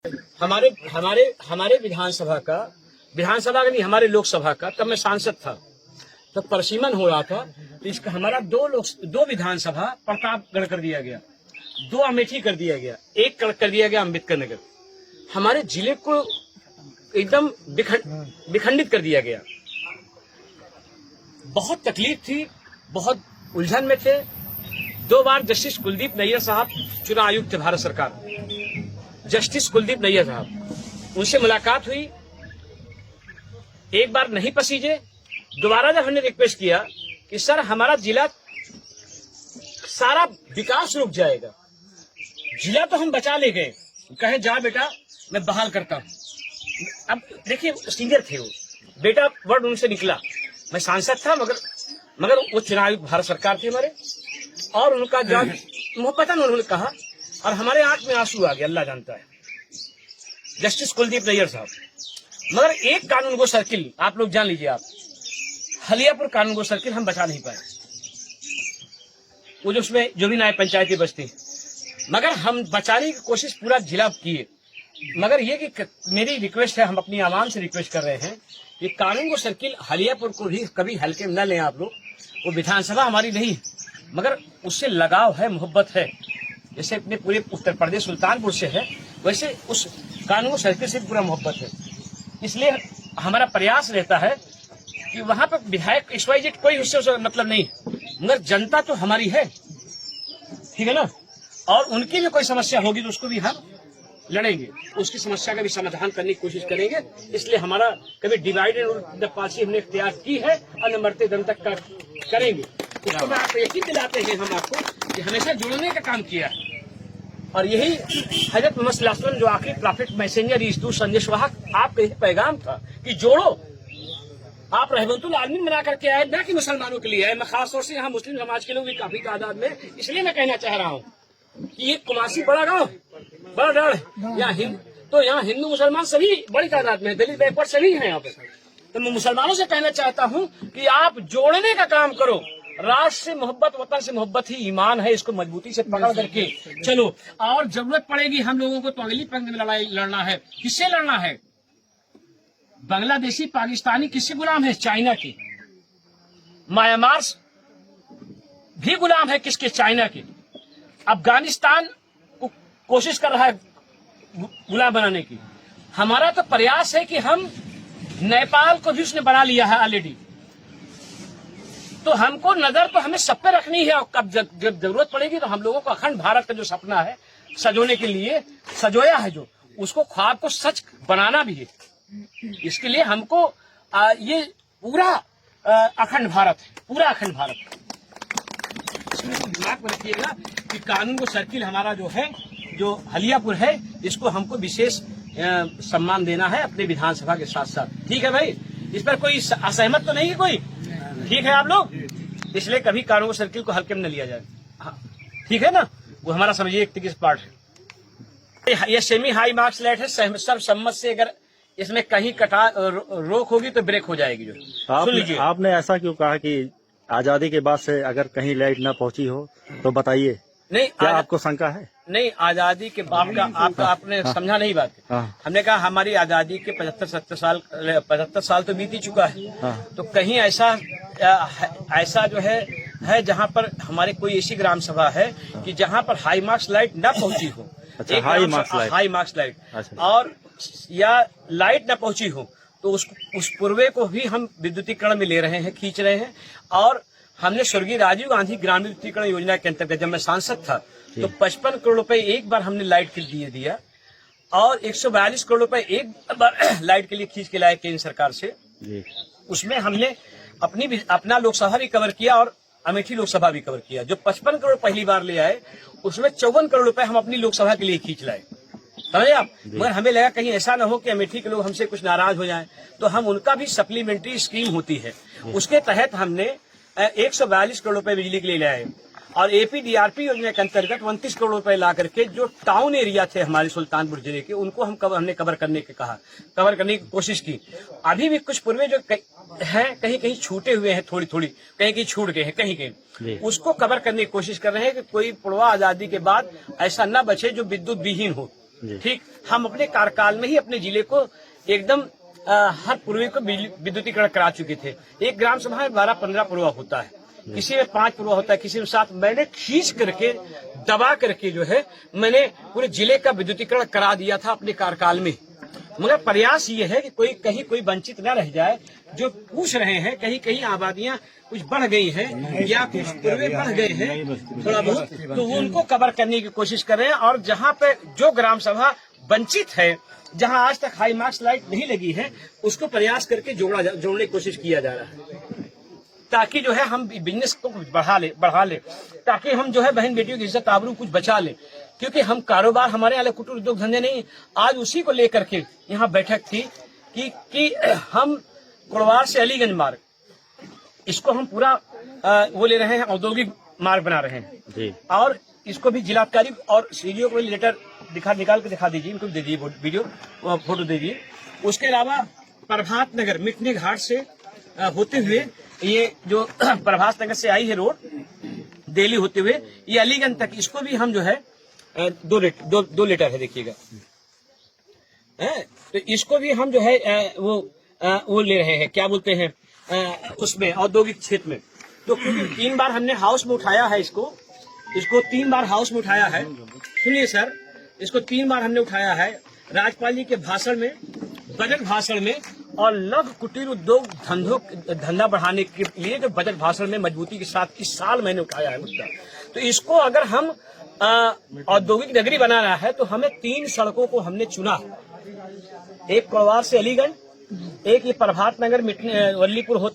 हमारे हमारे हमारे विधानसभा का नहीं, हमारे लोकसभा का, तब मैं सांसद था, तब परसीमन हो रहा था। तो इसका हमारा दो विधानसभा प्रतापगढ़ कर दिया गया, 2 अमेठी कर दिया गया, 1 कर दिया गया अम्बेडकर नगर। हमारे जिले को एकदम विखंडित कर दिया गया। बहुत तकलीफ थी, बहुत उलझन में थे। 2 बार जस्टिस कुलदीप नैयर साहब चुनाव आयुक्त थे भारत सरकार, जस्टिस कुलदीप नैयर साहब, उनसे मुलाकात हुई। एक बार नहीं पसीजे, दोबारा जब हमने रिक्वेस्ट किया कि सर हमारा जिला सारा विकास रुक जाएगा, जिला तो हम बचा ले गए, कहे जा बेटा मैं बहाल करता हूं। अब देखिए सीनियर थे वो, बेटा वर्ड उनसे निकला। मैं सांसद था मगर वो चुनाव आयुक्त भारत सरकार थे हमारे, और उनका जब मोहब्बतन उन्होंने कहा और हमारे आंख में आंसू आ गया, अल्लाह जानता है, जस्टिस कुलदीप नैयर साहब। मगर एक कानून गो सर्किल आप लोग जान लीजिए, आप हलियापुर कानून गो सर्किल हम बचा नहीं पाए, वो जो उसमें जो भी न्याय पंचायती बचती, मगर हम बचाने की कोशिश पूरा जिला किए। मगर ये कि मेरी रिक्वेस्ट है, हम अपनी आवाम से रिक्वेस्ट कर रहे हैं कि कानून गो सर्किल हलियापुर को भी कभी हल्के में न लें आप लोग। वो विधानसभा हमारी नहीं, मगर उससे लगाव है, मोहब्बत है। जैसे अपने पूरे उत्तर प्रदेश सुल्तानपुर से है, वैसे उस कानून सर्किल से पूरा मोहब्बत है। इसलिए हमारा प्रयास रहता है कि वहां पर विधायक XYZ कोई उससे मतलब नहीं, मगर जनता तो हमारी है, ठीक है ना। और उनकी भी कोई समस्या होगी तो उसको भी हम लड़ेंगे, उसकी समस्या का भी समाधान करने की कोशिश करेंगे। इसलिए हमारा कभी divide and rule the policy हमने इख्तियार की है और न मरते दम तक करेंगे। इसको मैं आपको यकीन दिलाते हैं हम आपको कि हमेशा जोड़ने का काम किया है। और यही हजरत मोहम्मद सल्लल्लाहु अलैहि वसल्लम जो आखिरी प्रॉफिट मैसेंजर ईसदू संदेश वाहक, आपका यही पैगाम था कि जोड़ो। आप रहमतुल आलमीन बना करके आए, न कि मुसलमानों के लिए आए। मैं खास तौर से यहाँ मुस्लिम समाज के लोग भी काफी तादाद में, इसलिए मैं कहना चाह रहा हूँ कि ये कुमासी बड़ा गाँव, बड़ा डाड़, यहाँ हिंदू मुसलमान सभी बड़ी तादाद में, दलित बैकवर्ड सभी हैं यहाँ पे। तो मैं मुसलमानों से कहना चाहता हूँ कि आप जोड़ने का काम करो। राष्ट्र से मोहब्बत, वतन से मोहब्बत ही ईमान है, इसको मजबूती से पकड़ करके चलो। और जरूरत पड़ेगी हम लोगों को तो अगली पंक्ति में लड़ाई लड़ना है। किससे लड़ना है? बांग्लादेशी पाकिस्तानी किससे गुलाम है? चाइना के। म्यांमार भी गुलाम है किसके? चाइना के। अफगानिस्तान को कोशिश कर रहा है गुलाम बनाने की। हमारा तो प्रयास है कि हम, नेपाल को भी उसने बना लिया है ऑलरेडी, तो हमको नजर तो हमें सब पे रखनी है। और कब जब जरूरत पड़ेगी तो हम लोगों को अखंड भारत का जो सपना है सजोने के लिए सजोया है, जो उसको ख्वाब को सच बनाना भी है। इसके लिए हमको ये पूरा अखंड भारत है, पूरा अखंड भारत। इसमें दिमाग में रखिएगा कि कानून को सर्किल हमारा जो है, जो हलियापुर है, इसको हमको विशेष सम्मान देना है अपने विधानसभा के साथ साथ। ठीक है भाई, इस पर कोई असहमत तो नहीं है कोई? ठीक है आप लोग, इसलिए कभी कानून सर्किल को हल्के में न लिया जाए। हाँ, ठीक है ना, वो हमारा समझिए एक किस पार्ट है। ये सेमी हाई मार्क्स लाइट है, सर्वसम्मत से अगर इसमें कहीं रोक होगी तो ब्रेक हो जाएगी। जो सुन लीजिए, आपने ऐसा क्यों कहा कि आजादी के बाद से अगर कहीं लाइट न पहुंची हो तो बताइए। नहीं, क्या आपको शंका है? नहीं, आजादी के बाद का आपने समझा नहीं बात। हमने कहा हमारी आजादी के 75 साल तो बीत ही चुका है। तो कहीं ऐसा जो है जहाँ पर हमारे कोई ऐसी ग्राम सभा है कि जहाँ पर हाई मार्क्स लाइट न पहुंची हो। अच्छा, हाई मार्क्स लाइट और या लाइट न पहुंची हो तो उस पूर्वे को भी हम विद्युतीकरण में ले रहे हैं, खींच रहे हैं। और हमने स्वर्गीय राजीव गांधी ग्रामीण विद्युतीकरण योजना के अंतर्गत जब मैं सांसद था तो 55 करोड़ रुपए एक बार हमने लाइट के लिए दिया, और 142 करोड़ रुपए एक बार लाइट के लिए खींच के लाए केंद्र सरकार से। उसमें हमने अपना लोकसभा भी कवर किया और अमेठी लोकसभा भी कवर किया। जो 55 करोड़ पहली बार ले आए, उसमें 54 करोड़ रुपए हम अपनी लोकसभा के लिए खींच लाए, समझे आप। मगर हमें लगा कहीं ऐसा न हो कि अमेठी के लोग हमसे कुछ नाराज हो जाएं, तो हम उनका भी सप्लीमेंट्री स्कीम होती है, उसके तहत हमने 142 करोड़ रुपए बिजली के लिए लाए। और APDRP योजना के अंतर्गत 29 करोड़ रुपए ला करके जो टाउन एरिया थे हमारे सुल्तानपुर जिले के, उनको हमने कवर करने की कोशिश की। अभी भी कुछ पूर्वे जो हैं कहीं कहीं छूटे हुए हैं, थोड़ी कहीं कहीं छूट गए हैं, कहीं उसको कवर करने की कोशिश कर रहे हैं कि कोई पुरवा आजादी के बाद ऐसा न बचे जो विद्युत विहीन हो। ठीक, हम अपने कार्यकाल में ही अपने जिले को एकदम हर पूर्वी को विद्युतीकरण करा चुके थे। एक ग्राम सभा में 12-15 पूर्वा होता है, किसी में 5 पूर्वा होता है, किसी में 7। मैंने खींच करके दबा करके जो है मैंने पूरे जिले का विद्युतीकरण करा दिया था अपने कार्यकाल में। मगर प्रयास ये है कि कोई वंचित न रह जाए। जो पूछ रहे हैं कहीं कहीं आबादियां कुछ बढ़ गई हैं या कुछ पूर्वे बढ़ गए हैं थोड़ा बहुत, तो वो उनको कवर करने की कोशिश कर रहे हैं। और जहाँ पे जो ग्राम सभा वंचित है, जहाँ आज तक हाई मार्क्स लाइट नहीं लगी है, उसको प्रयास करके जोड़ने की कोशिश किया जा रहा है, ताकि जो है हम बिजनेस को बढ़ा ले, ताकि हम जो है बहन बेटियों की इज्जत आबरू कुछ बचा ले। क्योंकि हम कारोबार, हमारे वाले कुटीर उद्योग धंधे नहीं, आज उसी को लेकर के यहाँ बैठक थी कि हम कुड़वार से अलीगंज मार्ग, इसको हम पूरा वो ले रहे हैं, औद्योगिक मार्ग बना रहे हैं जी। और इसको भी जिलाधिकारी और सीडीओ को लेटर निकाल के दिखा दीजिए, इनको दे दीजिए वीडियो फोटो दे दीजिए। उसके अलावा प्रभात नगर मिटनी घाट से होते हुए ये जो प्रभात नगर से आई है रोड दिल्ली होते हुए ये अलीगंज तक, इसको भी हम जो है 2 लीटर है, देखिएगा। तो इसको भी हम जो है वो ले रहे हैं, क्या बोलते हैं, उसमें औद्योगिक क्षेत्र में। तो 3 बार हमने हाउस में उठाया है, इसको 3 बार हाउस में उठाया है। सुनिए सर, इसको 3 बार हमने उठाया है राज्यपाल जी के भाषण में, बजट भाषण में, और लघु कुटीर उद्योग धंधा बढ़ाने के लिए जो बजट भाषण में मजबूती के साथ इस साल मैंने उठाया है मुद्दा। तो इसको अगर हम औद्योगिक नगरी बनाना है तो हमें 3 सड़कों को हमने चुना, एक कुड़वार से अलीगंज, एक ये प्रभात नगर वल्लीपुर होते